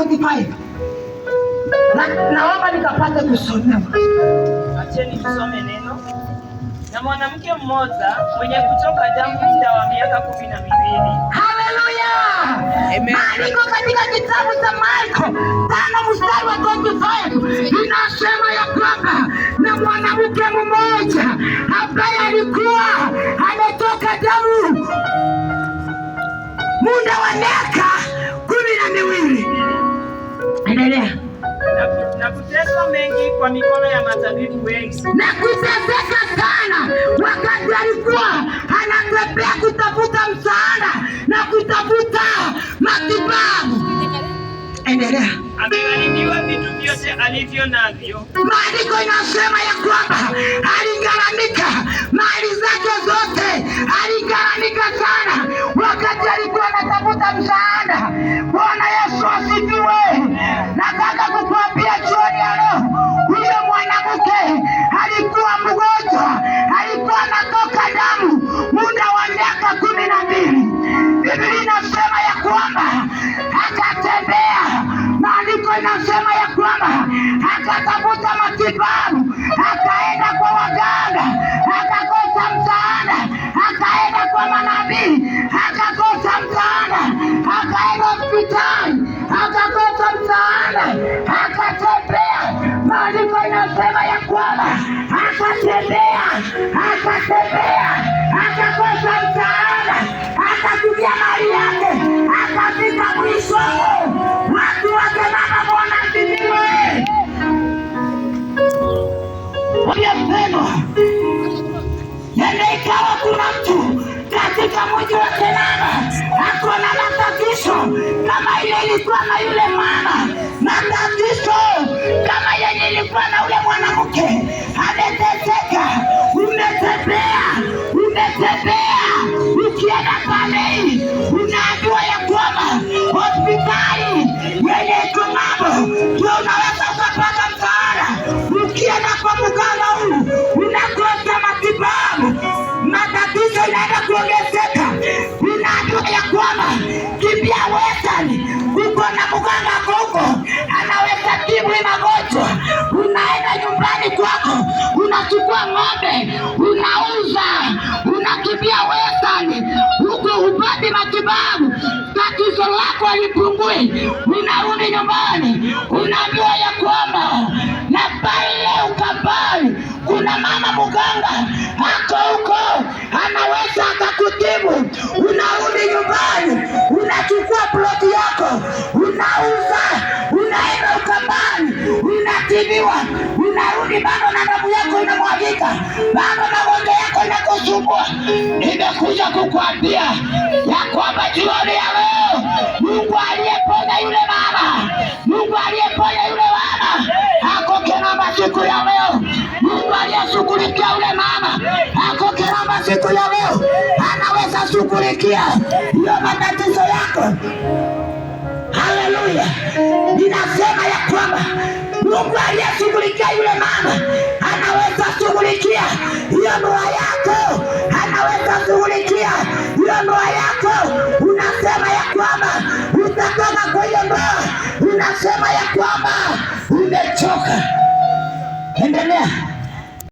25. Naomba nikapate kusomewa. Acheni tusome neno. Na mwanamke mmoja mwenye kutoka damu muda wa miaka 12. Haleluya! Amen. Maandiko katika kitabu cha Marko 5 mstari wa 25 inasema ya kwamba na mwanamke mmoja ambaye alikuwa ametoka damu muda wa miaka 12. Endelea. Na kuteswa mengi kwa mikono ya matabibu wengi. Na kuteseka sana wakati alikuwa anatembea kutafuta msaada na kutafuta matibabu. Endelea. Amegharibiwa vitu vyote alivyo navyo. Maandiko inasema ya kwamba aligharamika mali zake zote, aligharamika sana wakati alikuwa anatafuta msaada. Bwana Yesu asifiwe. Nataka kukuambia jioni ya leo, huyo mwanamke alikuwa mgonjwa, alikuwa anatoka damu muda wa miaka 12. Biblia inasema ya kwamba akatembea. Maandiko inasema ya kwamba akatafuta matibabu, akaenda kwa waganga, akakosa msaada, akaenda kwa manabii, akakosa msaada, akaenda hospitali, akakosa msaada, akatembea. Maandiko inasema ya kwamba akatembea, akakosa msaada, akatumia mali yake, akafika mwisho. Watu wake mama, Bwana asifiwe. Waliosema ikawa kuna mtu katika mji wa Kenana ako na matatizo kama ile ilikuwa na yule mama, matatizo kama yenye ilikuwa na yule mwanamke. Ameteseka, umetembea, ukienda pale unaambiwa ya kwamba hospitali yenye iko mambo ndio unaweza ukapata msaada. Ukienda kwa mganga huyu unakosa matibabu, matatizo inaenda kuongezeka. Unaambiwa ya kwamba kimbia Western, uko na mganga huko anaweza tibu magonjwa. Unaenda nyumbani kwako, unachukua ng'ombe, unauza, unakimbia Western, huko hupati matibabu, tatizo lako halipungue. Unarudi nyumbani, unaambiwa ya kwamba na pale ukambani kuna mama mganga ako huko anaweza akakutibu. Unarudi nyumbani, unachukua ploti yako, unauza, unaenda ukambani, unatibiwa. Unarudi bado na damu yako inamwagika, bado magonjwa yako inakusumbua. Nimekuja kukuambia ya kwamba jioni ya leo Mungu aliyeponya yule mama, Mungu aliyeponya yule mama ako Kenamba siku ya leo. Mungu aliyeshughulikia yule mama ako Kenamba siku ya leo, anaweza shughulikia hiyo matatizo yako. Haleluya! Ninasema ya kwamba Mungu aliyeshughulikia yule mama anaweza shughulikia hiyo ndoa yako, anaweza shughulikia hiyo ndoa yako. Unasema ya kwamba utatoka kwa hiyo ndoa, unasema ya kwamba umechoka. Endelea.